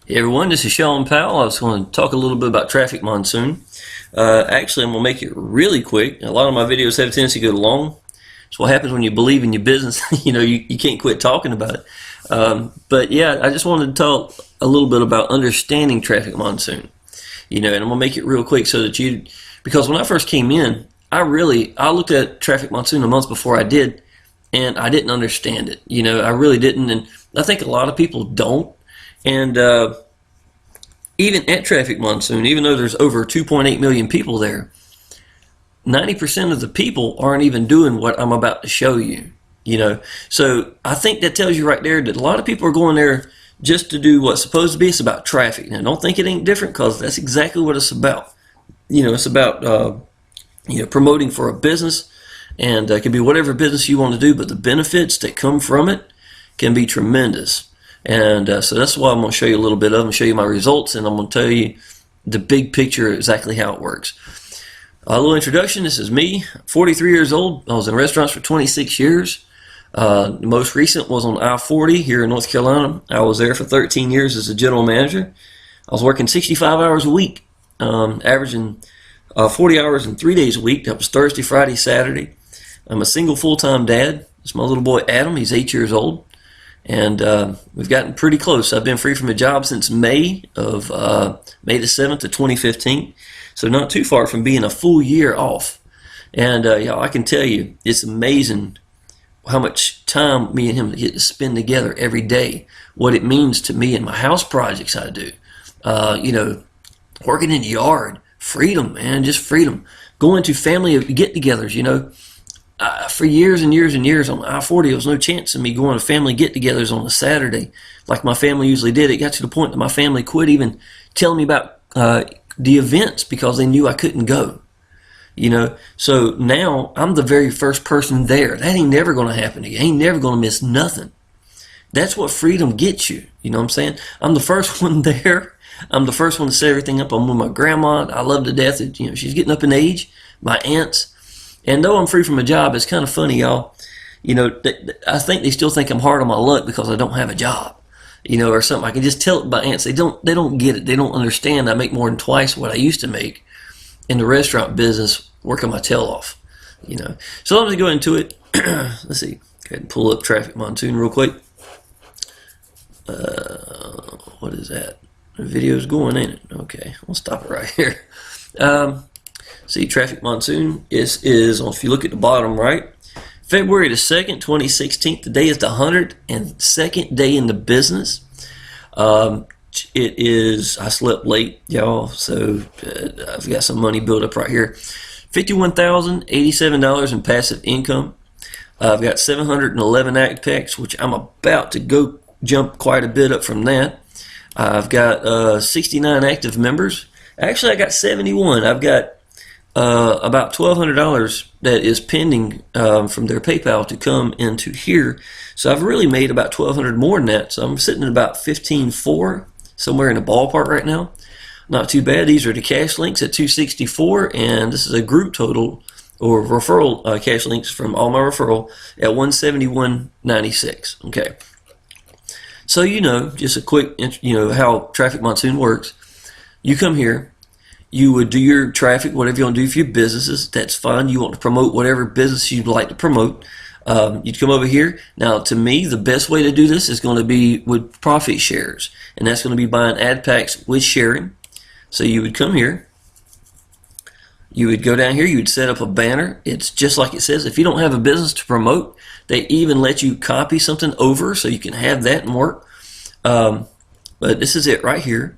Hey everyone, this is Sean Powell. I was going to talk a little bit about Trafic Monsoon. Actually, I'm going to make it really quick. A lot of my videos have a tendency to go long. It's what happens when you believe in your business. You can't quit talking about it. But yeah, I just wanted to talk a little bit about understanding Trafic Monsoon. And I'm going to make it real quick so that because when I first came in, I looked at Trafic Monsoon a month before I did, and I didn't understand it. I really didn't, and I think a lot of people don't. And even at Trafic Monsoon, even though there's over 2.8 million people there, 90% of the people aren't even doing what I'm about to show you. So I think that tells you right there that a lot of people are going there just to do what's supposed to be. It's about traffic. Now, don't think it ain't different, because that's exactly what it's about. It's about promoting for a business, and it can be whatever business you want to do, but the benefits that come from it can be tremendous. And so that's why I'm going to show you a little bit of them, show you my results, and I'm going to tell you the big picture, exactly how it works. A little introduction. This is me, 43 years old. I was in restaurants for 26 years. The most recent was on I-40 here in North Carolina. I was there for 13 years as a general manager. I was working 65 hours a week, averaging 40 hours and 3 days a week. That was Thursday, Friday, Saturday. I'm a single full-time dad. It's my little boy Adam. He's 8 years old. And we've gotten pretty close. I've been free from a job since May the 7th of 2015, so not too far from being a full year off. And I can tell you, it's amazing how much time me and him get to spend together every day. What it means to me and my house projects I do. Working in the yard, freedom, man, just freedom. Going to family get-togethers, for years and years and years on I-40, there was no chance of me going to family get-togethers on a Saturday like my family usually did. It got to the point that my family quit even telling me about the events because they knew I couldn't go. So now I'm the very first person there. That ain't never going to happen again. Ain't never going to miss nothing. That's what freedom gets you. You know what I'm saying? I'm the first one there. I'm the first one to set everything up. I'm with my grandma. I love to death. She's getting up in age. My aunts. And though I'm free from a job, it's kind of funny, y'all. I think they still think I'm hard on my luck because I don't have a job, or something. I can just tell it by aunts. They don't get it. They don't understand. I make more than twice what I used to make in the restaurant business, working my tail off, So let me go into it. Let's see. Go ahead and pull up Trafic Monsoon real quick. What is that? The video's going in it. Okay, we'll stop it right here. See, Trafic Monsoon is if you look at the bottom right, February the 2nd, 2016. Today is the 102nd day in the business. It is, I slept late, y'all, so I've got some money built up right here. $51,087 in passive income. I've got 711 active packs, which I'm about to go jump quite a bit up from that. I've got 69 active members. Actually, I got 71. I've got about $1,200 that is pending from their PayPal to come into here. So I've really made about $1,200 more than that. So I'm sitting at about 15.4, somewhere in the ballpark right now. Not too bad. These are the cash links at 264, and this is a group total or referral cash links from all my referral at 171.96. Okay. So just a quick how Trafic Monsoon works. You come here. You would do your traffic, whatever you want to do for your businesses. That's fine. You want to promote whatever business you'd like to promote. You'd come over here. Now, to me, the best way to do this is going to be with profit shares. And that's going to be buying ad packs with sharing. So you would come here. You would go down here. You would set up a banner. It's just like it says. If you don't have a business to promote, they even let you copy something over so you can have that and work. But this is it right here.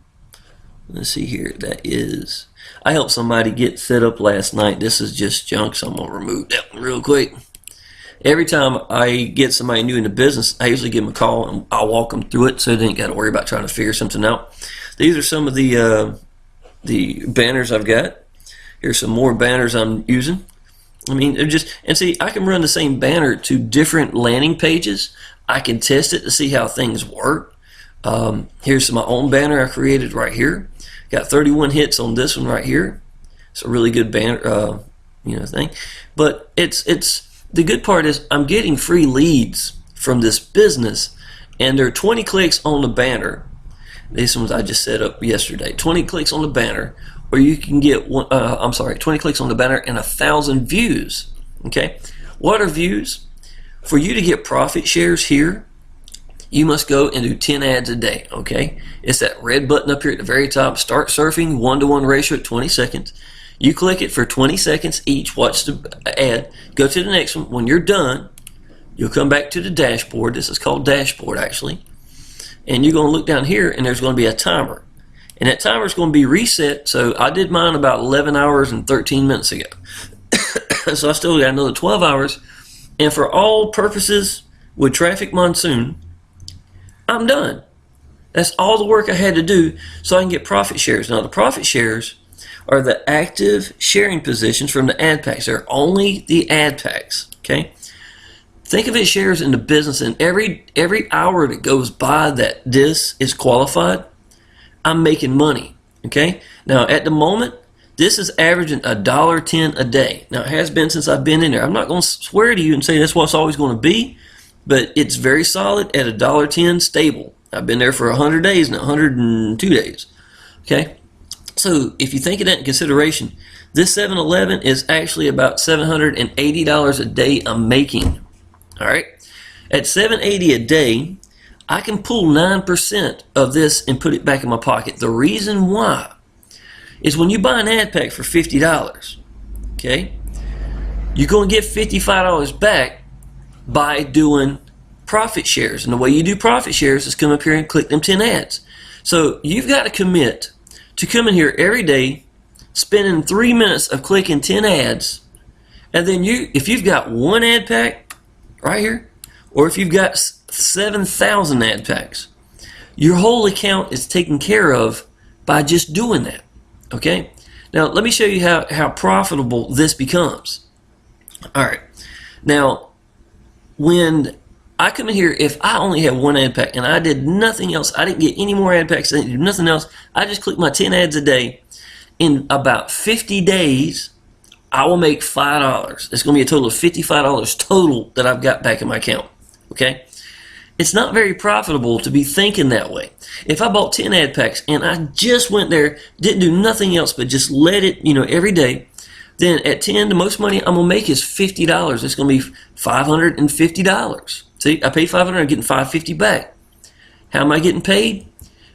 Let's see here. That is, I helped somebody get set up last night. This is just junk, so I'm going to remove that one real quick. Every time I get somebody new in the business, I usually give them a call and I'll walk them through it so they ain't got to worry about trying to figure something out. These are some of the banners I've got. Here's some more banners I'm using. I mean, they're just, and see, I can run the same banner to different landing pages. I can test it to see how things work. Here's my own banner I created right here. Got 31 hits on this one right here. It's a really good banner, thing. But it's the good part is I'm getting free leads from this business, and there are 20 clicks on the banner. These ones I just set up yesterday. 20 clicks on the banner, or you can get 20 clicks on the banner and 1,000 views. Okay, what are views? For you to get profit shares here, you must go and do 10 ads a day. Okay, it's that red button up here at the very top. Start surfing, 1-to-1 ratio at 20 seconds. You click it for 20 seconds each. Watch the ad. Go to the next one. When you're done, you'll come back to the dashboard. This is called dashboard actually. And you're going to look down here and there's going to be a timer. And that timer is going to be reset. So I did mine about 11 hours and 13 minutes ago. So I still got another 12 hours. And for all purposes with Trafic Monsoon, I'm done. That's all the work I had to do so I can get profit shares. Now the profit shares are the active sharing positions from the ad packs. They're only the ad packs. Okay. Think of it shares in the business, and every hour that goes by that this is qualified, I'm making money. Okay. Now at the moment, this is averaging $1.10 a day. Now it has been since I've been in there. I'm not going to swear to you and say that's what it's always going to be, but it's very solid at $1.10 stable. I've been there for 100 days now, 102 days. Okay. So if you think of that in consideration, this 7-Eleven is actually about $780 a day I'm making. All right, at $780 a day, I can pull 9% of this and put it back in my pocket. The reason why is when you buy an ad pack for $50, okay, you're going to get $55 back by doing profit shares. And the way you do profit shares is come up here and click them 10 ads. So you've got to commit to come in here every day, spending 3 minutes of clicking 10 ads, and then if you've got one ad pack right here, or if you've got 7,000 ad packs, your whole account is taken care of by just doing that. Okay, now let me show you how profitable this becomes. All right, now when I come in here, if I only have one ad pack and I did nothing else, I didn't get any more ad packs, I didn't do nothing else, I just click my 10 ads a day, in about 50 days I will make $5. It's going to be a total of $55 total that I've got back in my account. Okay, it's not very profitable to be thinking that way. If I bought 10 ad packs and I just went there, didn't do nothing else but just let it, every day, then at 10, the most money I'm going to make is $50. It's going to be $550. See, I paid $500, I'm getting $550 back. How am I getting paid?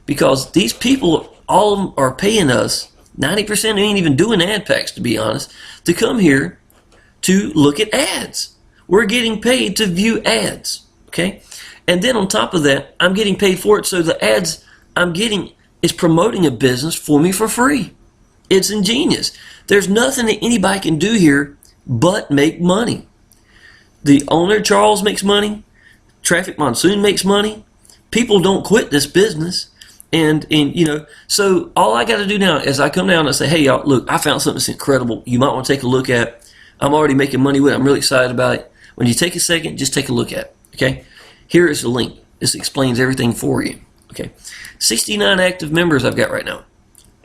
Because these people, all of them are paying us, 90% ain't even doing ad packs, to be honest, to come here to look at ads. We're getting paid to view ads, okay? And then on top of that, I'm getting paid for it, so the ads I'm getting is promoting a business for me for free. It's ingenious. There's nothing that anybody can do here but make money. The owner, Charles, makes money. Trafic Monsoon makes money. People don't quit this business. And so all I got to do now is I come down and I say, hey, y'all, look, I found something that's incredible. You might want to take a look at. I'm already making money with it. I'm really excited about it. When you take a second, just take a look at it, okay? Here is the link. This explains everything for you, okay? 69 active members I've got right now.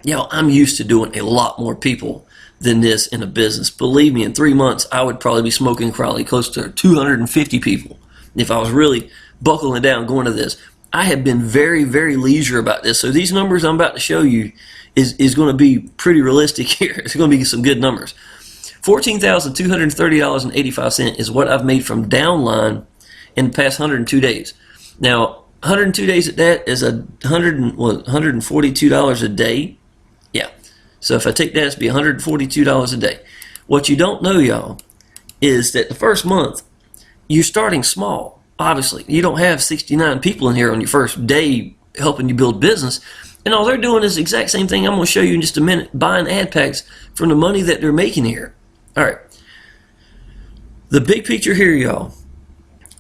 Y'all, I'm used to doing a lot more people than this in a business. Believe me, in 3 months, I would probably be smoking probably close to 250 people if I was really buckling down going to this. I have been very, very leisure about this. So these numbers I'm about to show you is going to be pretty realistic here. It's going to be some good numbers. $14,230.85 is what I've made from downline in the past 102 days. Now, 102 days at that is $142 a day. Yeah. So if I take that, it's be $142 a day. What you don't know, y'all, is that the first month, you're starting small. Obviously, you don't have 69 people in here on your first day helping you build business. And all they're doing is the exact same thing I'm going to show you in just a minute, buying ad packs from the money that they're making here. All right. The big picture here, y'all,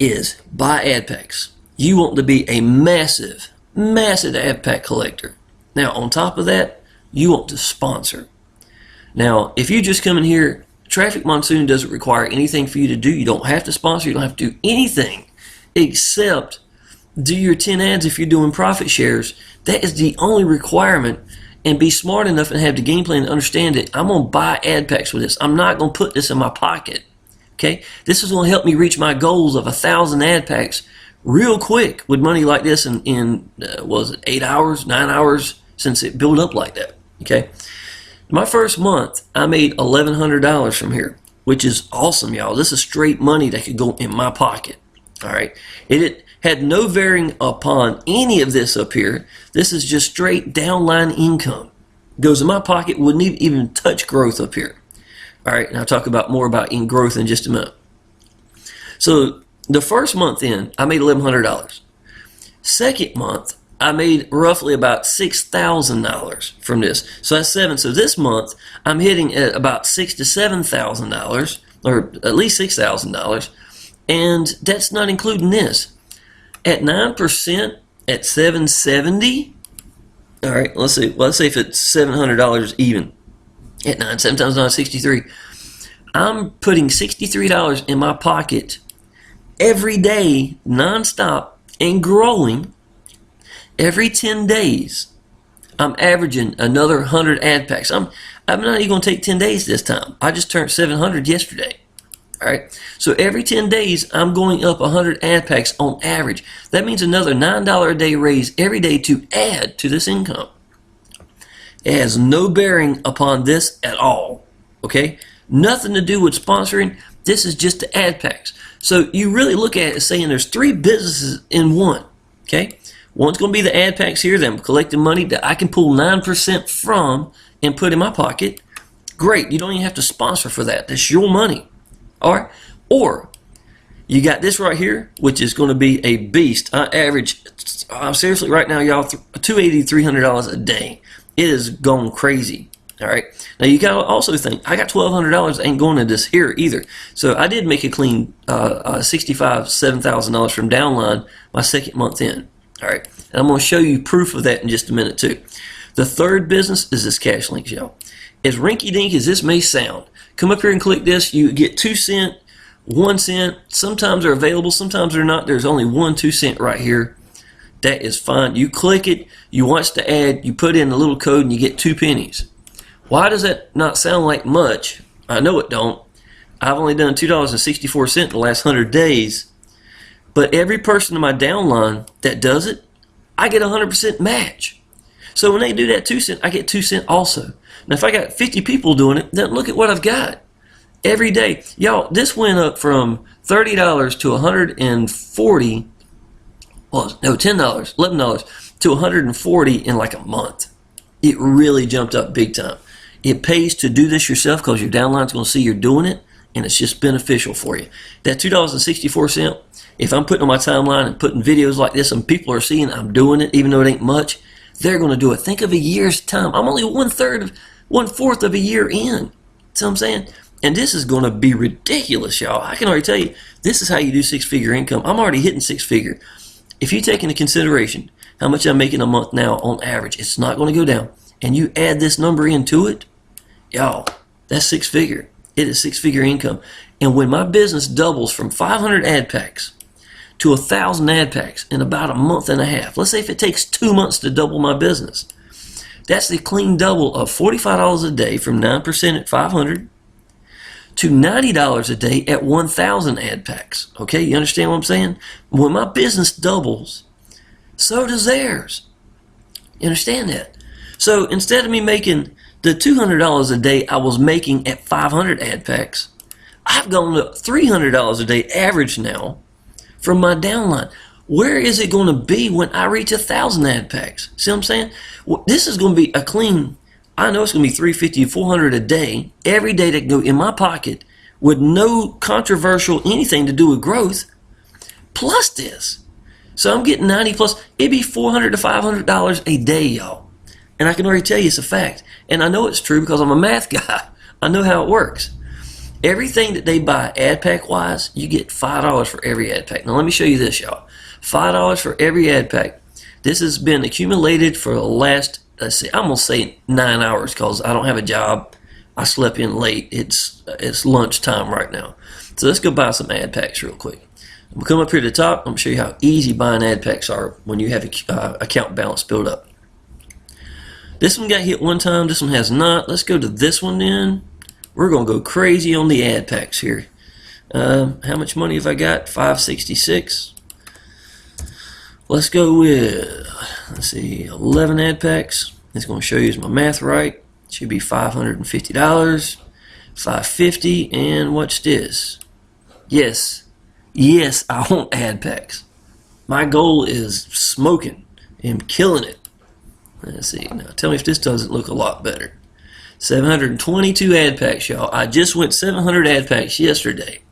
is buy ad packs. You want to be a massive, massive ad pack collector. Now, on top of that, you want to sponsor. Now, if you just come in here, Trafic Monsoon doesn't require anything for you to do. You don't have to sponsor. You don't have to do anything except do your 10 ads if you're doing profit shares. That is the only requirement. And be smart enough and have the game plan to understand it. I'm going to buy ad packs with this. I'm not going to put this in my pocket. Okay? This is going to help me reach my goals of 1,000 ad packs real quick with money like this in was it 8 hours, 9 hours since it built up like that. Okay, my first month I made $1,100 from here, which is awesome, y'all. This is straight money that could go in my pocket. All right, it had no bearing upon any of this up here. This is just straight downline income. Goes in my pocket, wouldn't even touch growth up here. All right, and I'll talk about more about in growth in just a minute. So the first month in, I made $1,100. Second month, I made roughly about $6,000 from this. So that's seven. So this month, I'm hitting at about $6,000 to $7,000, or at least $6,000, and that's not including this. At 9%, at $770. All right, let's see. Well, let's say if it's $700 even. At 9, 7 times 9, 63. I'm putting $63 in my pocket every day, nonstop, and growing. Every 10 days, I'm averaging another 100 ad packs. I'm not even going to take 10 days this time. I just turned 700 yesterday. All right. So every 10 days, I'm going up 100 ad packs on average. That means another $9 a day raise every day to add to this income. It has no bearing upon this at all. Okay. Nothing to do with sponsoring. This is just the ad packs. So you really look at it as saying there's three businesses in one. Okay. One's going to be the ad packs here that I'm collecting money that I can pull 9% from and put in my pocket. Great. You don't even have to sponsor for that. That's your money. All right. Or you got this right here, which is going to be a beast. I average, seriously, right now, y'all, $280, $300 a day. It is going crazy. All right. Now you got to also think I got $1,200 ain't going into this here either. So I did make a clean $65,000, $7,000 from downline my second month in. All right. And I'm going to show you proof of that in just a minute too. The third business is this cash links, y'all. As rinky-dink as this may sound, come up here and click this. You get 2 cents, 1 cent. Sometimes they're available, sometimes they're not. There's only 1 2 cent right here. That is fine. You click it, you watch the ad, you put in a little code, and you get 2 pennies. Why does that not sound like much? I know it don't. I've only done $2.64 in the last 100 days. But every person in my downline that does it, I get a 100% match. So when they do that 2 cent, I get 2 cent also. Now if I got 50 people doing it, then look at what I've got. Every day. Y'all, this went up from $30 to $140. Well, no, $10, $11 to $140 in like a month. It really jumped up big time. It pays to do this yourself because your downline's going to see you're doing it, and it's just beneficial for you. That $2.64, if I'm putting on my timeline and putting videos like this and people are seeing I'm doing it, even though it ain't much, they're going to do it. Think of a year's time. I'm only 1/4 of a year in. See what I'm saying? And this is going to be ridiculous, y'all. I can already tell you, this is how you do 6-figure income. I'm already hitting 6-figure. If you take into consideration how much I'm making a month now on average, it's not going to go down. And you add this number into it, y'all, that's 6-figure. It is 6-figure income. And when my business doubles from 500 ad packs to 1,000 ad packs in about a month and a half, let's say if it takes 2 months to double my business, that's the clean double of $45 a day from 9% at 500 to $90 a day at 1,000 ad packs. Okay, you understand what I'm saying? When my business doubles, so does theirs. You understand that? So instead of me making the $200 a day I was making at 500 ad packs, I've gone to $300 a day average now from my downline. Where is it going to be when I reach 1,000 ad packs? See what I'm saying? Well, this is going to be a clean, I know it's going to be $350, $400 a day, every day that can go in my pocket with no controversial anything to do with growth, plus this. So I'm getting 90 plus, it'd be $400 to $500 a day, y'all. And I can already tell you it's a fact. And I know it's true because I'm a math guy. I know how it works. Everything that they buy ad pack wise, you get $5 for every ad pack. Now let me show you this, y'all. $5 for every ad pack. This has been accumulated for the last, let's see, I'm gonna say 9 hours because I don't have a job. I slept in late. It's lunchtime right now. So let's go buy some ad packs real quick. We'll come up here to the top. I'm gonna show you how easy buying ad packs are when you have account balance built up. This one got hit one time. This one has not. Let's go to this one then. We're gonna go crazy on the ad packs here. How much money have I got? $566. let's go with, let's see, 11 ad packs. It's going to show you, is my math right? It should be $550, $550, and watch this. Yes, I want ad packs. My goal is smoking and killing it. Let's see, now tell me if this doesn't look a lot better. 722 ad packs, y'all. I just went 700 ad packs yesterday.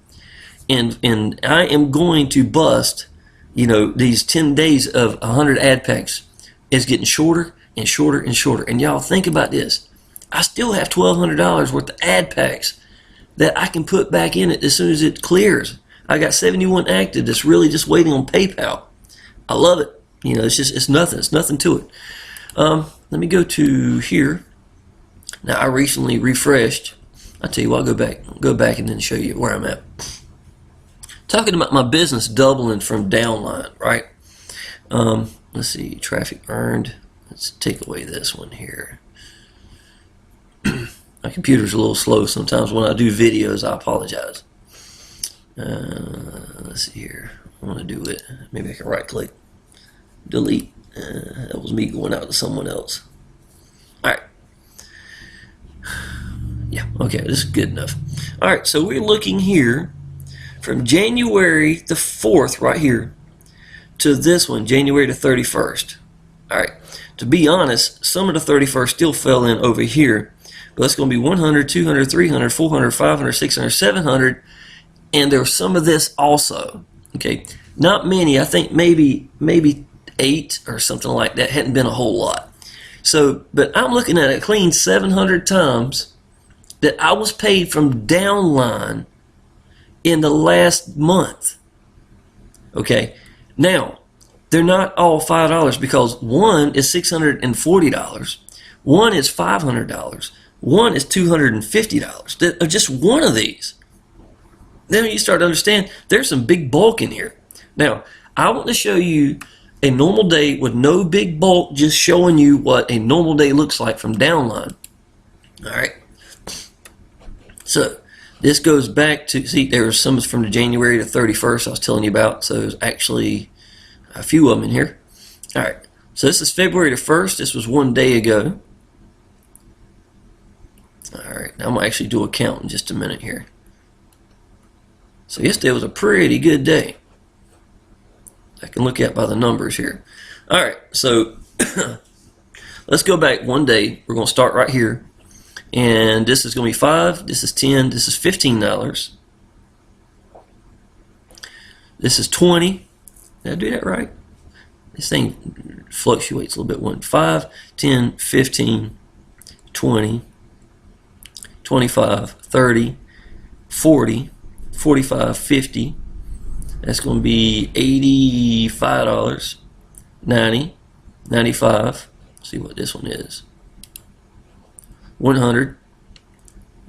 And I am going to bust, these 10 days of 100 ad packs. It's getting shorter and shorter and shorter. And y'all, think about this. I still have $1,200 worth of ad packs that I can put back in it as soon as it clears. I got 71 active that's really just waiting on PayPal. I love it. It's nothing. It's nothing to it. Let me go to here. Now, I recently refreshed. I'll tell you what, I'll go back and then show you where I'm at. Talking about my business doubling from downline, right? Let's see, traffic earned. Let's take away this one here. My computer's a little slow sometimes when I do videos. I apologize. Let's see here. I want to do it. Maybe I can right click, delete. That was me going out to someone else. All right. Yeah, okay, this is good enough. All right, so we're looking here from January the 4th right here to this one, January the 31st. All right, to be honest, some of the 31st still fell in over here, but it's going to be 100, 200, 300, 400, 500, 600, 700, and there's some of this also. Okay, not many. I think maybe 8 or something like that. Hadn't been a whole lot. So, but I'm looking at a clean 700 times that I was paid from downline in the last month. Okay, now they're not all $5 because one is $640, one is $500, one is $250. That are just one of these. Then you start to understand there's some big bulk in here. Now, I want to show you a normal day with no big bulk, just showing you what a normal day looks like from downline. All right. So this goes back to, see, there was some from the January to 31st I was telling you about. So there's actually a few of them in here. All right. So this is February the 1st. This was one day ago. All right. Now I'm going to actually do a count in just a minute here. So yesterday was a pretty good day. I can look at by the numbers here. All right, so let's go back one day. We're going to start right here. And this is going to be 5, this is 10, this is $15. This is 20. Did I do that right? This thing fluctuates a little bit. 5, 10, 15, 20, 25, 30, 40, 45, 50. That's going to be $85, 90, 95. Let's see what this one is. 100.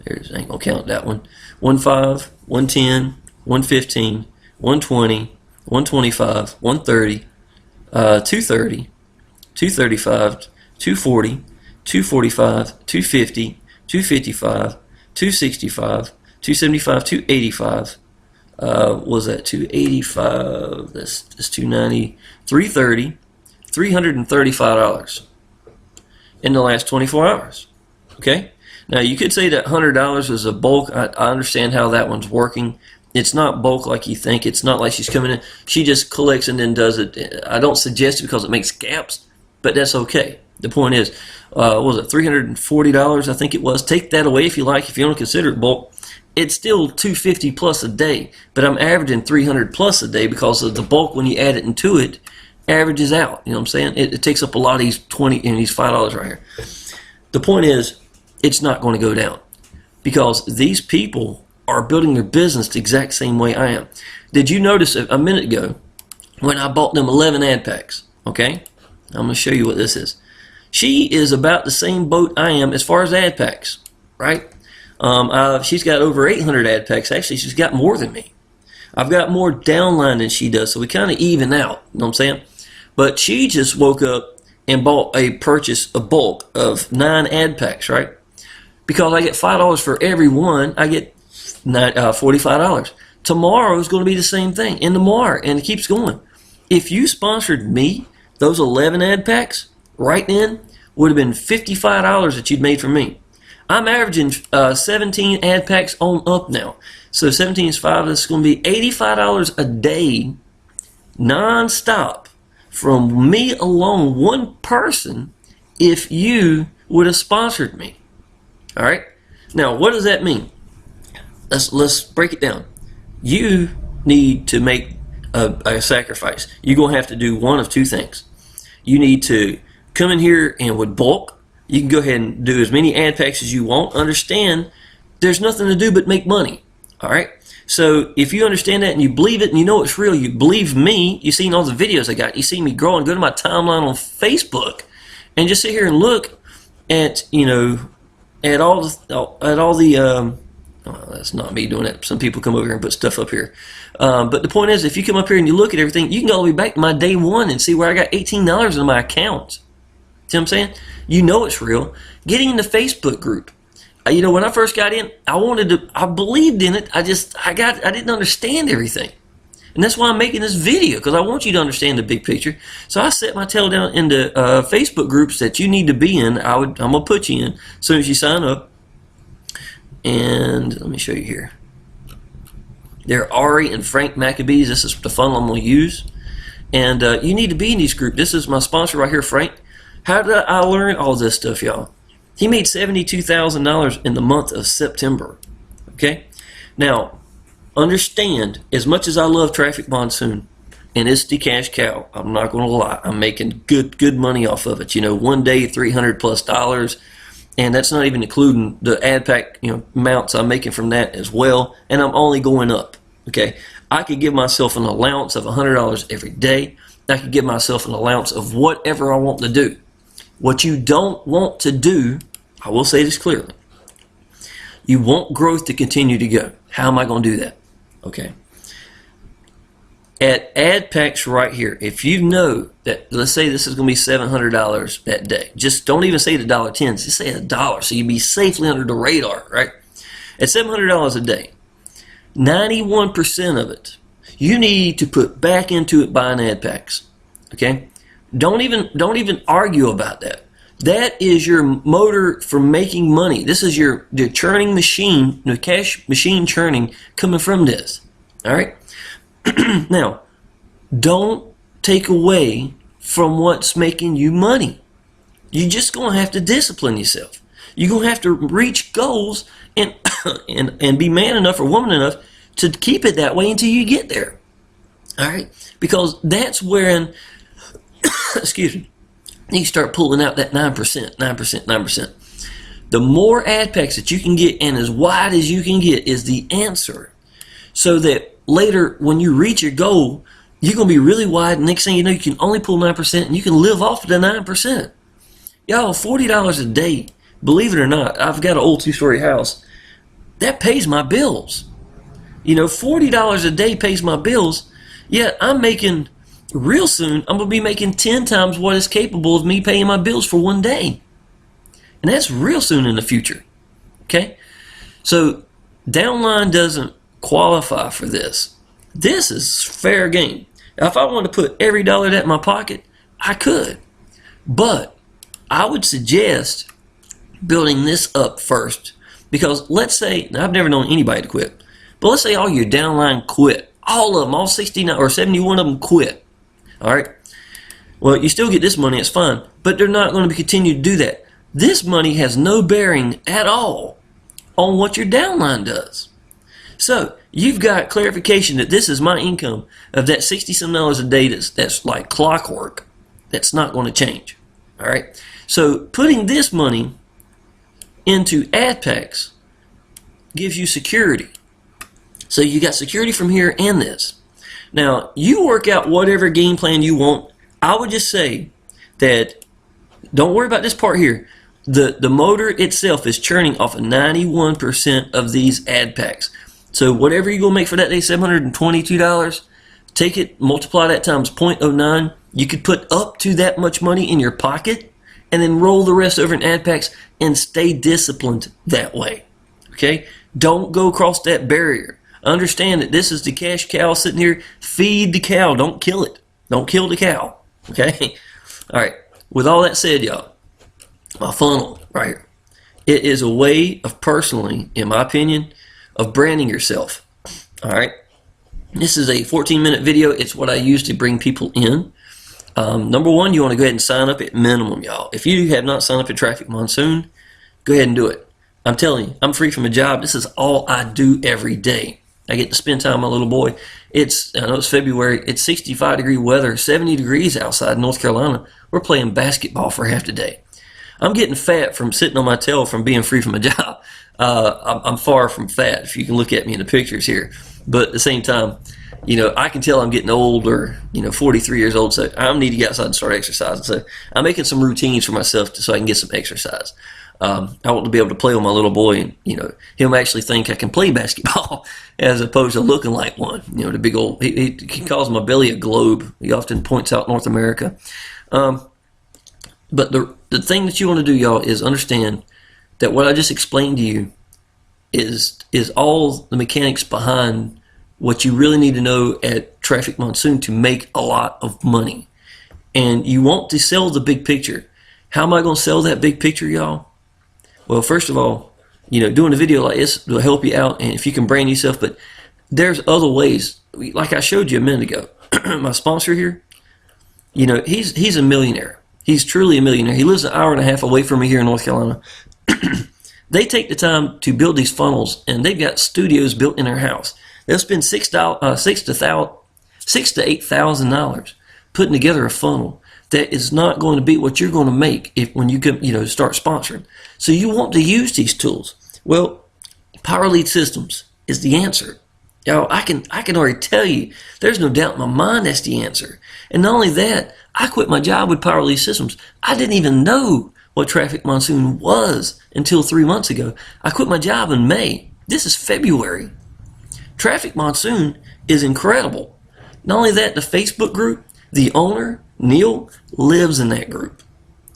There's, I ain't going to count that one. 15, 110, 115, 120, 125, 130, 230, 235, 240, 245, 250, 255, 265, 275, 285. Was that 285? That's 290, 330, $335 in the last 24 hours. Okay. Now you could say that $100 is a bulk. I understand how that one's working. It's not bulk like you think. It's not like she's coming in. She just collects and then does it. I don't suggest it because it makes gaps, but that's okay. The point is, what was it, $340? I think it was. Take that away if you like. If you don't consider it bulk, it's still $250 plus a day. But I'm averaging $300 plus a day because of the bulk. When you add it into it, averages out. You know what I'm saying? It takes up a lot of these $20 and these $5 right here. The point is, it's not going to go down because these people are building their business the exact same way I am. Did you notice a minute ago when I bought them 11 ad packs? Okay, I'm going to show you what this is. She is about the same boat I am as far as ad packs, right? She's got over 800 ad packs. Actually, she's got more than me. I've got more downline than she does, so we kind of even out. You know what I'm saying? But she just woke up and bought a bulk of 9 ad packs, right? Because I get $5 for every one, I get $45. Tomorrow is going to be the same thing, and tomorrow, and it keeps going. If you sponsored me, those 11 ad packs right then would have been $55 that you'd made from me. I'm averaging 17 ad packs on up now. So 17 is 5. That's going to be $85 a day, non-stop, from me alone, one person, if you would have sponsored me. All right? Now, what does that mean? Let's break it down. You need to make a sacrifice. You're going to have to do one of two things. You need to come in here and with bulk, you can go ahead and do as many ad packs as you want. Understand, there's nothing to do but make money. All right? So if you understand that and you believe it and you know it's real, you believe me, you've seen all the videos I got, you see me growing, go to my timeline on Facebook and just sit here and look at, at all the that's not me doing that. Some people come over here and put stuff up here. But the point is, if you come up here and you look at everything, you can go all the way back to my day one and see where I got $18 in my account. See what I'm saying? You know it's real. Getting in the Facebook group. When I first got in, I believed in it. I didn't understand everything. And that's why I'm making this video, because I want you to understand the big picture. So I set my tail down into Facebook groups that you need to be in. I'm going to put you in as soon as you sign up. And let me show you here. They're Ari and Frank Maccabees. This is the funnel I'm going to use. And you need to be in these groups. This is my sponsor right here, Frank. How did I learn all this stuff, y'all? He made $72,000 in the month of September. Okay? Now, understand, as much as I love Trafic Monsoon, and it's the cash cow, I'm not going to lie, I'm making good money off of it. One day, $300+, and that's not even including the ad pack amounts I'm making from that as well, and I'm only going up. Okay? I could give myself an allowance of $100 every day. I could give myself an allowance of whatever I want to do. What you don't want to do, I will say this clearly, you want growth to continue to go. How am I going to do that? Okay. At ad packs right here, if you know that, let's say this is going to be $700 that day, just don't even say the $1.10, just say $1, so you'd be safely under the radar, right? At $700 a day, 91% of it, you need to put back into it buying ad packs. Okay? Don't even argue about that. That is your motor for making money. This is the churning machine, the cash machine churning coming from this. All right? Now, don't take away from what's making you money. You're just going to have to discipline yourself. You're going to have to reach goals and and be man enough or woman enough to keep it that way until you get there. All right? Because that's when excuse me, you start pulling out that 9%. The more ad packs that you can get and as wide as you can get is the answer. So that later when you reach your goal, you're going to be really wide. And next thing you know, you can only pull 9% and you can live off of the 9%. Y'all, $40 a day, believe it or not, I've got an old 2-story house. That pays my bills. $40 a day pays my bills. Yet I'm making... real soon, I'm going to be making 10 times what is capable of me paying my bills for one day. And that's real soon in the future. Okay? So, downline doesn't qualify for this. This is fair game. If I wanted to put every dollar in my pocket, I could. But, I would suggest building this up first. Because let's say, now I've never known anybody to quit, but let's say all your downline quit. All of them, all 69 or 71 of them quit. All right. Well, you still get this money. It's fine. But they're not going to continue to do that. This money has no bearing at all on what your downline does. So you've got clarification that this is my income of that $60-some a day that's like clockwork. That's not going to change. All right. So putting this money into ad packs gives you security. So you got security from here and this. Now, you work out whatever game plan you want. I would just say that don't worry about this part here. The motor itself is churning off of 91% of these ad packs. So whatever you're going to make for that day, $722, take it, multiply that times 0.09. You could put up to that much money in your pocket and then roll the rest over in ad packs and stay disciplined that way. Okay? Don't go across that barrier. Understand that this is the cash cow sitting here. Feed the cow. Don't kill it. Don't kill the cow. Okay? All right. With all that said, y'all, my funnel right here. It is a way of personally, in my opinion, of branding yourself. All right. This is a 14-minute video. It's what I use to bring people in. Number one, you want to go ahead and sign up at minimum, y'all. If you have not signed up at Trafic Monsoon, go ahead and do it. I'm telling you, I'm free from a job. This is all I do every day. I get to spend time with my little boy. I know it's February. It's 65-degree weather, 70 degrees outside North Carolina. We're playing basketball for half the day. I'm getting fat from sitting on my tail from being free from a job. I'm far from fat, if you can look at me in the pictures here. But at the same time, I can tell I'm getting older, 43 years old, so I need to get outside and start exercising. So I'm making some routines for myself so I can get some exercise. I want to be able to play with my little boy, and, him actually think I can play basketball as opposed to looking like one. The big old, he calls my belly a globe. He often points out North America. But the thing that you want to do, y'all, is understand that what I just explained to you is all the mechanics behind what you really need to know at Trafic Monsoon to make a lot of money. And you want to sell the big picture. How am I going to sell that big picture, y'all? Well, first of all, doing a video like this will help you out, and if you can brand yourself, but there's other ways. Like I showed you a minute ago, my sponsor here, he's a millionaire. He's truly a millionaire. He lives an hour and a half away from me here in North Carolina. They take the time to build these funnels, and they've got studios built in their house. They'll spend $6,000 to $8,000 putting together a funnel that is not going to be what you're going to make when you start sponsoring. So you want to use these tools. Well, Power Lead Systems is the answer. I can already tell you, there's no doubt in my mind that's the answer. And not only that, I quit my job with Power Lead Systems. I didn't even know what Trafic Monsoon was until 3 months ago. I quit my job in May. This is February. Trafic Monsoon is incredible. Not only that, the Facebook group, the owner, Neil, lives in that group.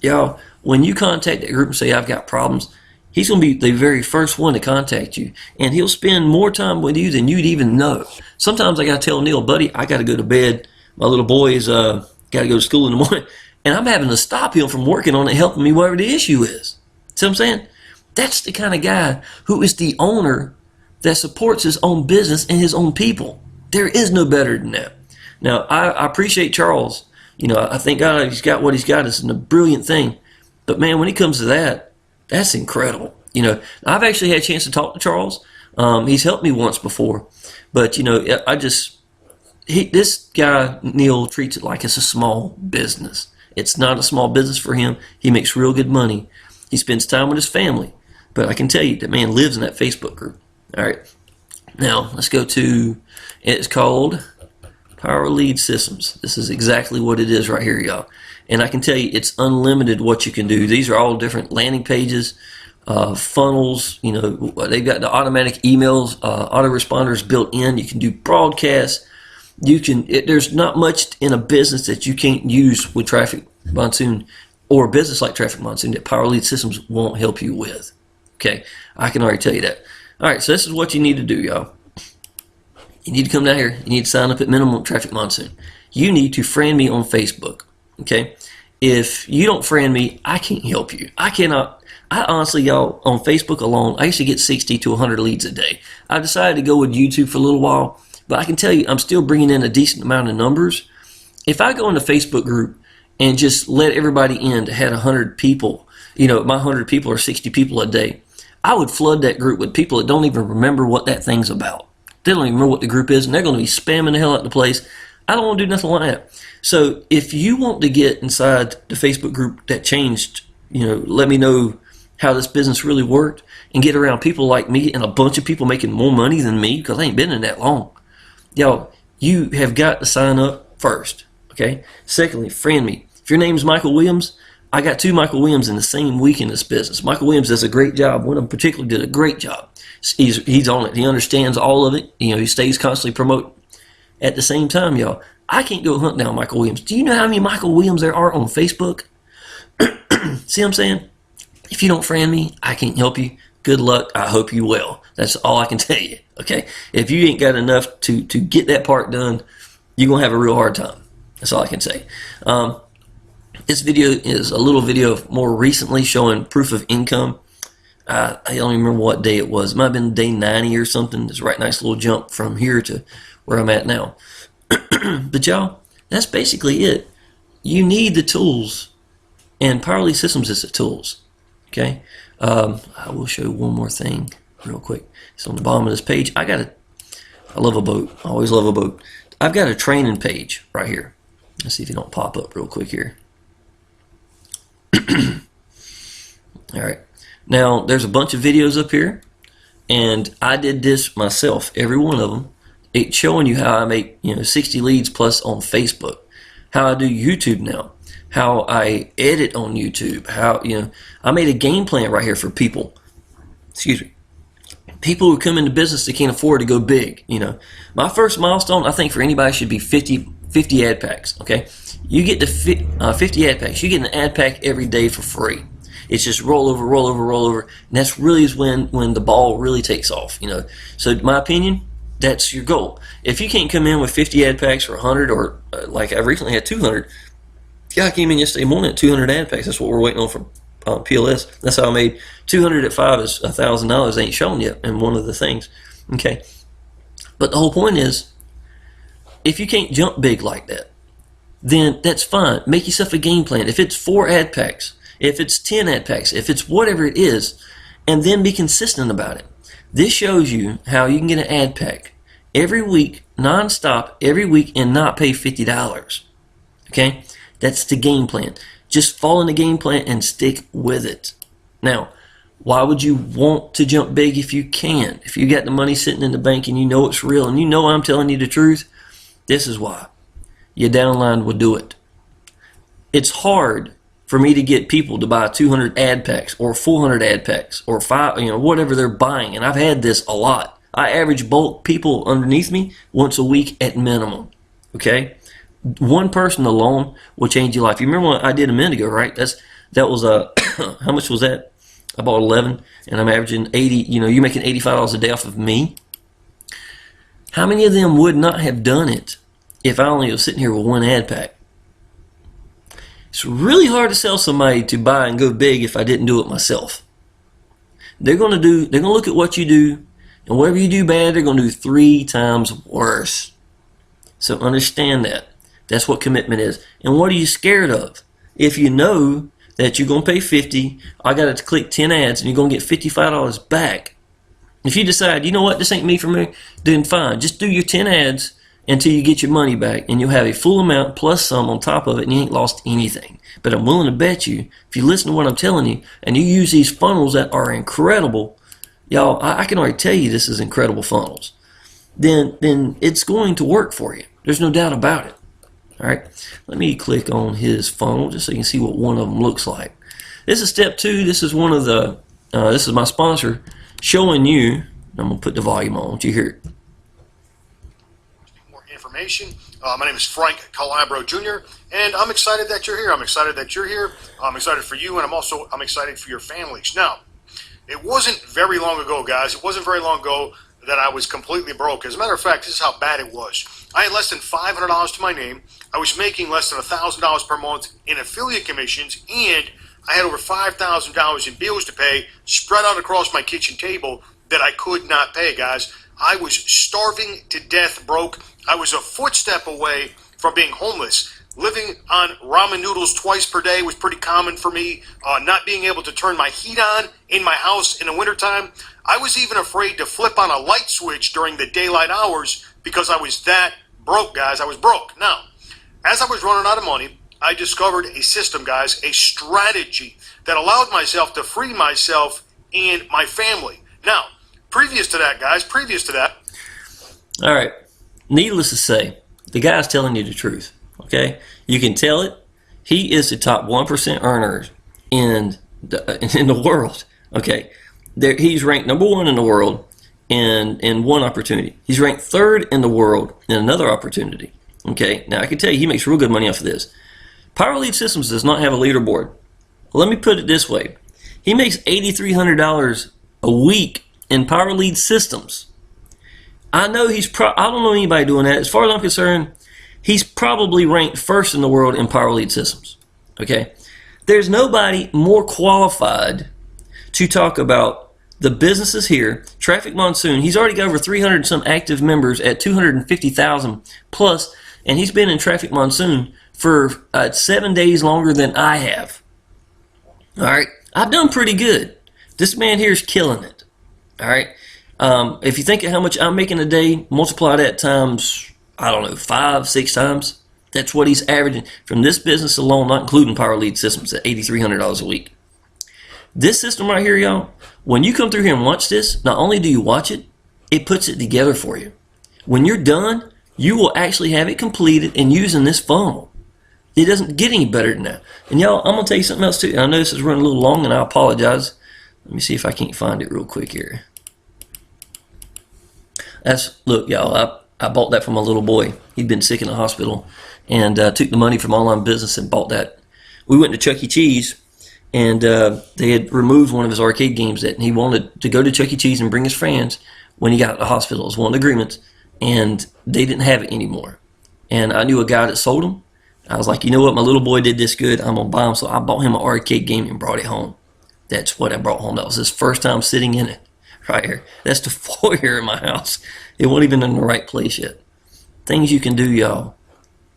Y'all, when you contact that group and say, I've got problems, he's going to be the very first one to contact you. And he'll spend more time with you than you'd even know. Sometimes I got to tell Neil, buddy, I got to go to bed. My little boy's got to go to school in the morning. And I'm having to stop him from working on it, helping me whatever the issue is. See what I'm saying? That's the kind of guy who is the owner that supports his own business and his own people. There is no better than that. Now, I appreciate Charles. I thank God he's got what he's got. It's a brilliant thing. But, man, when it comes to that, that's incredible. I've actually had a chance to talk to Charles. He's helped me once before. But, this guy, Neil, treats it like it's a small business. It's not a small business for him. He makes real good money. He spends time with his family. But I can tell you, that man lives in that Facebook group. All right. Now, let's go to, it's called Power Lead Systems. This is exactly what it is right here, y'all. And I can tell you, it's unlimited what you can do. These are all different landing pages, funnels. They've got the automatic emails, autoresponders built in. You can do broadcasts. There's not much in a business that you can't use with Trafic Monsoon, or a business like Trafic Monsoon, that Power Lead Systems won't help you with. Okay, I can already tell you that. All right, so this is what you need to do, y'all. You need to come down here. You need to sign up at minimum Trafic Monsoon. You need to friend me on Facebook. Okay, if you don't friend me, I can't help you. I cannot. I honestly, y'all, on Facebook alone, I used to get 60 to 100 leads a day. I decided to go with YouTube for a little while. But I can tell you, I'm still bringing in a decent amount of numbers. If I go in the Facebook group and just let everybody in to have 100 people, my 100 people are 60 people a day, I would flood that group with people that don't even remember what that thing's about. They don't even know what the group is, and they're going to be spamming the hell out of the place. I don't want to do nothing like that. So if you want to get inside the Facebook group that changed, let me know how this business really worked, and get around people like me and a bunch of people making more money than me, because I ain't been in that long. Y'all, you have got to sign up first, okay? Secondly, friend me. If your name's Michael Williams, I got 2 Michael Williams in the same week in this business. Michael Williams does a great job. One of them particularly did a great job. He's on it. He understands all of it. He stays constantly promoting. At the same time, y'all, I can't go hunt down Michael Williams. Do you know how many Michael Williams there are on Facebook? See what I'm saying? If you don't friend me, I can't help you. Good luck. I hope you will. That's all I can tell you. Okay? If you ain't got enough to get that part done, you're going to have a real hard time. That's all I can say. This video is a little video more recently showing proof of income. I don't even remember what day it was. It might have been day 90 or something. It's a right nice little jump from here to where I'm at now. But y'all, that's basically it. You need the tools, and Power Lead Systems is the tools. Okay. I will show you one more thing real quick. It's on the bottom of this page. I love a boat. I always love a boat. I've got a training page right here. Let's see if it don't pop up real quick here. All right. Now, there's a bunch of videos up here, and I did this myself, every one of them. It's showing you how I make 60 leads plus on Facebook, how I do YouTube now, how I edit on YouTube, how I made a game plan right here for people. Excuse me. People who come into business that can't afford to go big. My first milestone, I think, for anybody should be 50 ad packs. Okay, you get the 50 ad packs. You get an ad pack every day for free. It's just roll over, roll over, roll over, and that's really is when the ball really takes off. So in my opinion, that's your goal. If you can't come in with 50 ad packs or 100, or like I recently had 200. Yeah, I came in yesterday morning at 200 ad packs. That's what we're waiting on from PLS. That's how I made 200 at 5 is $1,000. Ain't shown yet in one of the things. Okay, but the whole point is, if you can't jump big like that, then that's fine. Make yourself a game plan. If it's 4 ad packs, if it's 10 ad packs, if it's whatever it is, and then be consistent about it. This shows you how you can get an ad pack every week, non-stop, every week, and not pay $50. Okay? That's the game plan. Just follow the game plan and stick with it. Now, why would you want to jump big if you can? If you got the money sitting in the bank and you know it's real and you know I'm telling you the truth, this is why. Your downline will do it. It's hard for me to get people to buy 200 ad packs or 400 ad packs or 5, whatever they're buying. And I've had this a lot. I average bulk people underneath me once a week at minimum. Okay? One person alone will change your life. You remember what I did a minute ago, right? That was how much was that? I bought 11 and I'm averaging 80. You're making $85 a day off of me. How many of them would not have done it if I only was sitting here with one ad pack? It's really hard to sell somebody to buy and go big if I didn't do it myself. They're gonna look at what you do, and whatever you do bad, they're gonna do 3 times worse. So understand that. That's what commitment is. And what are you scared of? If you know that you're gonna pay 50, I got to click 10 ads and you're gonna get $55 back. If you decide, you know what, this ain't me for me, then fine. Just do your 10 ads until you get your money back, and you'll have a full amount plus some on top of it, and you ain't lost anything. But I'm willing to bet you, if you listen to what I'm telling you, and you use these funnels that are incredible, y'all, I can already tell you this is incredible funnels, then it's going to work for you. There's no doubt about it. All right, let me click on his funnel just so you can see what one of them looks like. This is step 2. This is one of the, this is my sponsor showing you. I'm going to put the volume on. Do you hear it? Information. My name is Frank Calabro Jr. and I'm excited that you're here. I'm excited that you're here. I'm excited for you, and I'm excited for your families. Now, it wasn't very long ago, guys. It wasn't very long ago that I was completely broke. As a matter of fact, this is how bad it was. I had less than $500 to my name. I was making less than $1,000 per month in affiliate commissions, and I had over $5,000 in bills to pay spread out across my kitchen table that I could not pay, guys. I was starving to death broke. I was a footstep away from being homeless. Living on ramen noodles twice per day was pretty common for me. Not being able to turn my heat on in my house in the wintertime. I was even afraid to flip on a light switch during the daylight hours because I was that broke, guys. I was broke. Now, as I was running out of money, I discovered a system, guys, a strategy that allowed myself to free myself and my family. Now, previous to that, guys, All right. Needless to say, the guy's telling you the truth. Okay? You can tell it. He is the top 1% earner in the world. Okay? He's ranked number 1 in the world in one opportunity. He's ranked 3rd in the world in another opportunity. Okay? Now, I can tell you he makes real good money off of this. Power Lead Systems does not have a leaderboard. Let me put it this way. He makes $8,300 a week in Power Lead Systems. I know I don't know anybody doing that. As far as I'm concerned, he's probably ranked first in the world in power lead systems. Okay, there's nobody more qualified to talk about the businesses here. Trafic Monsoon, he's already got over 300 and some active members at 250,000 plus, and he's been in Trafic Monsoon for 7 days longer than I have. All right, I've done pretty good. This man here is killing it. All right, if you think of how much I'm making a day, multiply that times, I don't know, 5, 6 times. That's what he's averaging from this business alone, not including power lead systems, at $8,300 a week. This system right here, y'all, when you come through here and watch this, not only do you watch it, it puts it together for you. When you're done, you will actually have it completed and using this funnel. It doesn't get any better than that. And y'all, I'm going to tell you something else too. I know this is running a little long and I apologize. Let me see if I can't find it real quick here. Look, y'all, I bought that from a little boy. He'd been sick in the hospital and took the money from online business and bought that. We went to Chuck E. Cheese and they had removed one of his arcade games that he wanted to go to Chuck E. Cheese and bring his friends when he got to the hospital. It was one of the agreements, and they didn't have it anymore. And I knew a guy that sold them. I was like, you know what, my little boy did this good, I'm going to buy him. So I bought him an arcade game and brought it home. That's what I brought home. That was his first time sitting in it right here. That's the foyer in my house. It wasn't even in the right place yet. Things you can do, y'all.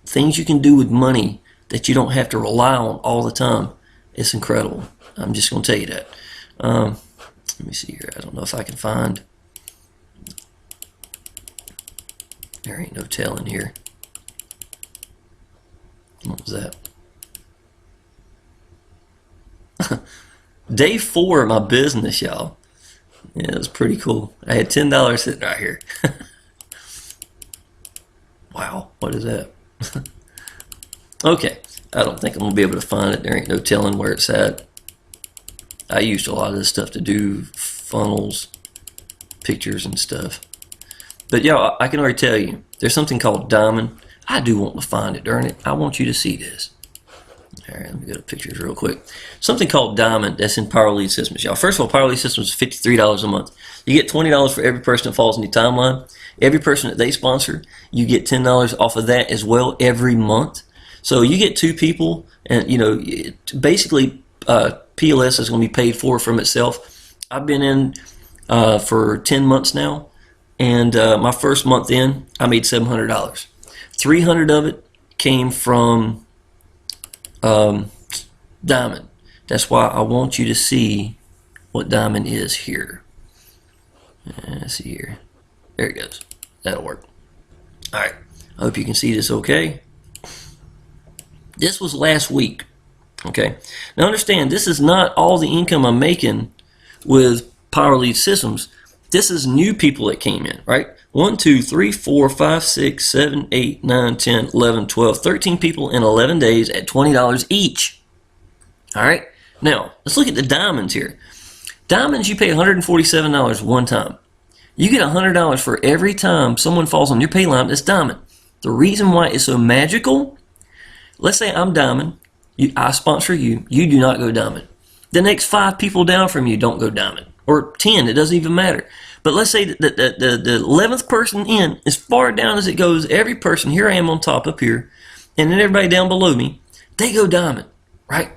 Things you can do with money that you don't have to rely on all the time. It's incredible. I'm just going to tell you that. Let me see here. I don't know if I can find. There ain't no telling here. What was that? Day 4 of my business, y'all. Yeah, it was pretty cool. I had $10 sitting right here. Wow, what is that? Okay, I don't think I'm going to be able to find it. There ain't no telling where it's at. I used a lot of this stuff to do funnels, pictures, and stuff. But y'all, I can already tell you, there's something called Diamond. I do want to find it, darn it. I want you to see this. All right, let me go to pictures real quick. Something called Diamond that's in Power Lead Systems, y'all. First of all, Power Lead Systems is $53 a month. You get $20 for every person that falls in your timeline. Every person that they sponsor, you get $10 off of that as well every month. So you get 2 people, and you know, basically PLS is going to be paid for from itself. I've been in for 10 months now, and my first month in, I made $700. 300 of it came from Diamond. That's why I want you to see what Diamond is here. Let's see here. There it goes. That'll work. All right. I hope you can see this okay. This was last week. Okay. Now understand, this is not all the income I'm making with Power Lead Systems. This is new people that came in, right? 1, 2, 3, 4, 5, 6, 7, 8, 9, 10, 11, 12, 13 people in 11 days at $20 each. All right. Now, let's look at the diamonds here. Diamonds, you pay $147 one time. You get $100 for every time someone falls on your pay line that's diamond. The reason why it's so magical, let's say I'm diamond, I sponsor you, you do not go diamond. The next 5 people down from you don't go diamond, or 10, it doesn't even matter. But let's say that the 11th person in, as far down as it goes, every person, here I am on top up here, and then everybody down below me, they go diamond, right?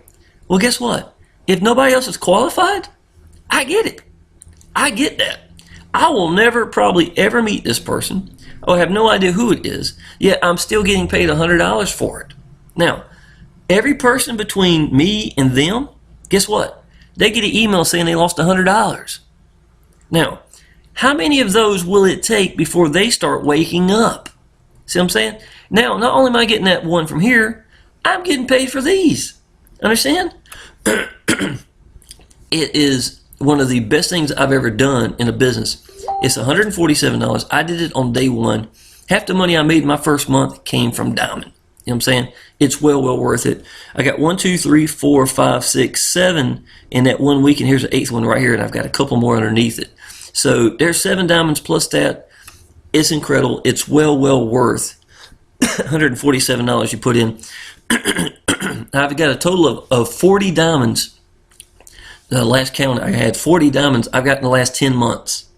Well, guess what? If nobody else is qualified, I get it. I get that. I will never probably ever meet this person. I have no idea who it is, yet I'm still getting paid $100 for it. Now, every person between me and them, guess what? They get an email saying they lost $100. Now, how many of those will it take before they start waking up? See what I'm saying? Now, not only am I getting that one from here, I'm getting paid for these. Understand? It is one of the best things I've ever done in a business. It's $147. I did it on day 1. Half the money I made my first month came from Diamond. You know what I'm saying? It's well worth it. I got 1, 2, 3, 4, 5, 6, 7 in that 1 week, and here's the 8th one right here, and I've got a couple more underneath it. So there's 7 diamonds plus that. It's incredible. It's well worth $147 you put in. I've got a total of 40 diamonds. The last count I had 40 diamonds I've got in the last 10 months.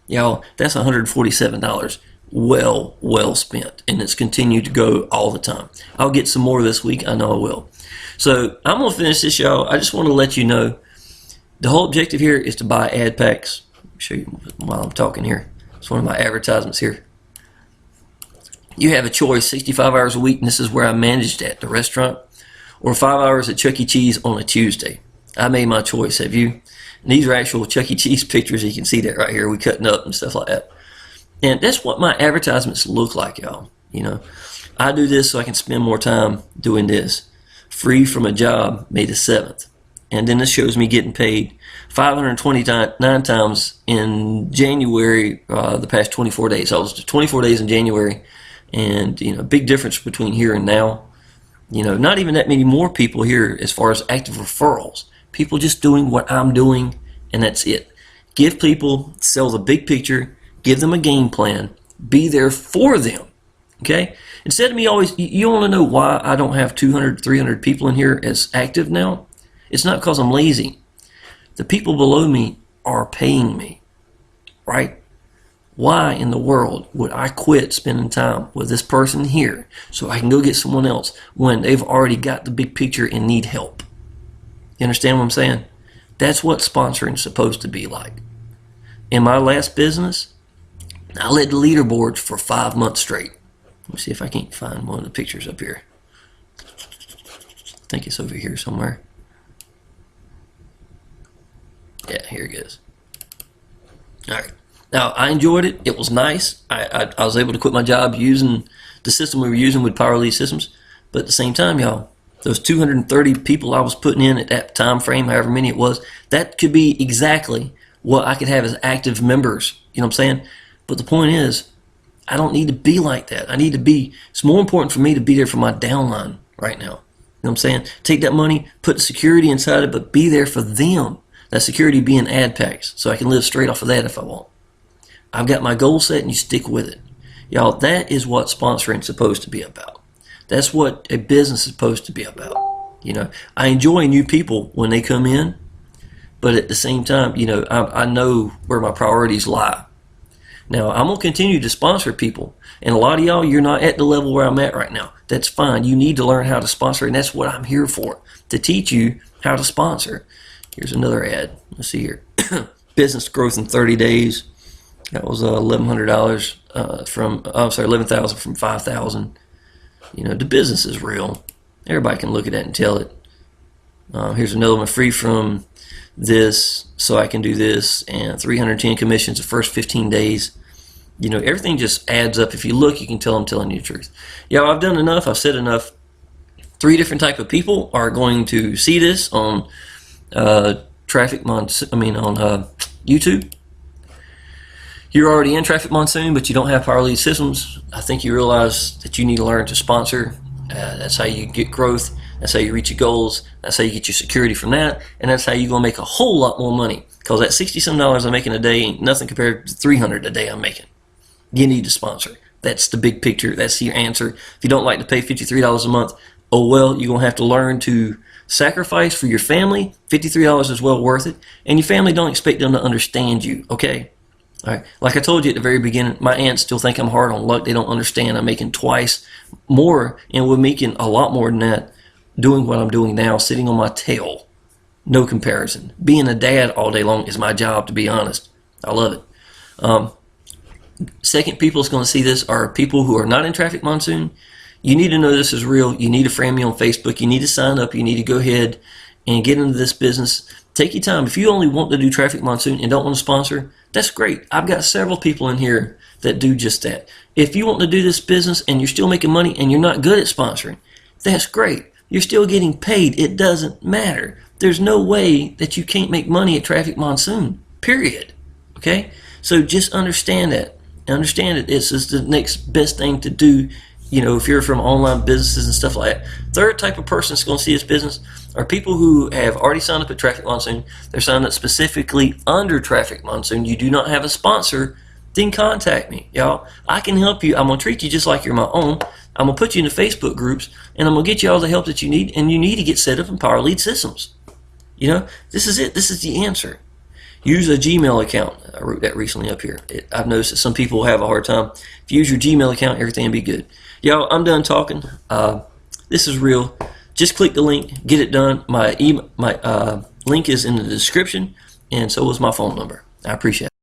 Y'all, that's $147 well spent, and it's continued to go all the time. I'll get some more this week. I know I will. So I'm going to finish this, y'all. I just want to let you know the whole objective here is to buy ad packs. Let me show you while I'm talking here. It's one of my advertisements here. You have a choice, 65 hours a week, and this is where I managed at the restaurant, or 5 hours at Chuck E. Cheese on a Tuesday. I made my choice. Have you? And these are actual Chuck E. Cheese pictures. You can see that right here. We cutting up and stuff like that. And that's what my advertisements look like, y'all. You know, I do this so I can spend more time doing this. Free from a job, May the 7th. And then this shows me getting paid 529 times in January, the past 24 days. So I was 24 days in January. And, you know, big difference between here and now. You know, not even that many more people here as far as active referrals. People just doing what I'm doing, and that's it. Give people, sell the big picture, give them a game plan, be there for them, okay? Instead of me always, you want to know why I don't have 200, 300 people in here as active now? It's not because I'm lazy. The people below me are paying me, right? Why in the world would I quit spending time with this person here so I can go get someone else when they've already got the big picture and need help? You understand what I'm saying? That's what sponsoring is supposed to be like. In my last business, I led the leaderboards for 5 months straight. Let me see if I can't find one of the pictures up here. I think it's over here somewhere. Yeah, here it is. All right. Now, I enjoyed it. It was nice. I was able to quit my job using the system we were using with Power Lead Systems. But at the same time, y'all, those 230 people I was putting in at that time frame, however many it was, that could be exactly what I could have as active members. You know what I'm saying? But the point is, I don't need to be like that. I need to be, it's more important for me to be there for my downline right now. You know what I'm saying? Take that money, put the security inside it, but be there for them. That security being ad packs, so I can live straight off of that if I want. I've got my goal set and you stick with it. Y'all, that is what sponsoring is supposed to be about. That's what a business is supposed to be about. You know, I enjoy new people when they come in, but at the same time, you know, I know where my priorities lie. Now, I'm going to continue to sponsor people, and a lot of y'all, you're not at the level where I'm at right now. That's fine. You need to learn how to sponsor, and that's what I'm here for, to teach you how to sponsor. Here's another ad. Let's see here. Business growth in 30 days. That was $1,100 from, oh, sorry, 11,000 from 5,000. You know, the business is real. Everybody can look at that and tell it. Here's another one, free from this, so I can do this, and 310 commissions the first 15 days. You know, everything just adds up. If you look, you can tell I'm telling you the truth. Yeah, I've done enough. I've said enough. 3 different type of people are going to see this on Trafic Monsoon. On YouTube. You're already in Trafic Monsoon, but you don't have Power Lead Systems. I think you realize that you need to learn to sponsor. That's how you get growth. That's how you reach your goals. That's how you get your security from that. And that's how you're going to make a whole lot more money. Because that $60-some I'm making a day ain't nothing compared to $300 a day I'm making. You need to sponsor. That's the big picture. That's your answer. If you don't like to pay $53 a month, oh well, you're going to have to learn to sacrifice for your family. $53 is well worth it. And your family, don't expect them to understand you, okay? All right. Like I told you at the very beginning, my aunts still think I'm hard on luck. They don't understand I'm making twice more, and we're making a lot more than that doing what I'm doing now, sitting on my tail. No comparison. Being a dad all day long is my job, to be honest. I love it. Second people that's going to see this are people who are not in Trafic Monsoon. You need to know this is real. You need to friend me on Facebook. You need to sign up. You need to go ahead and get into this business. Take your time. If you only want to do Trafic Monsoon and don't want to sponsor, that's great. I've got several people in here that do just that. If you want to do this business and you're still making money and you're not good at sponsoring, that's great. You're still getting paid. It doesn't matter. There's no way that you can't make money at Trafic Monsoon, period. Okay? So just understand that. Understand it. It's just the next best thing to do, you know, if you're from online businesses and stuff like that. Third type of person that's going to see this business are people who have already signed up at Trafic Monsoon. They're signed up specifically under Trafic Monsoon. You do not have a sponsor, then contact me, y'all. I can help you. I'm going to treat you just like you're my own. I'm going to put you in the Facebook groups, and I'm going to get you all the help that you need, and you need to get set up in Power Lead Systems. You know, this is it. This is the answer. use a Gmail account. I wrote that recently up here. I've noticed that some people have a hard time. If you use your Gmail account, everything will be good. Y'all, I'm done talking. This is real. Just click the link, get it done. My link is in the description, and so is my phone number. I appreciate it.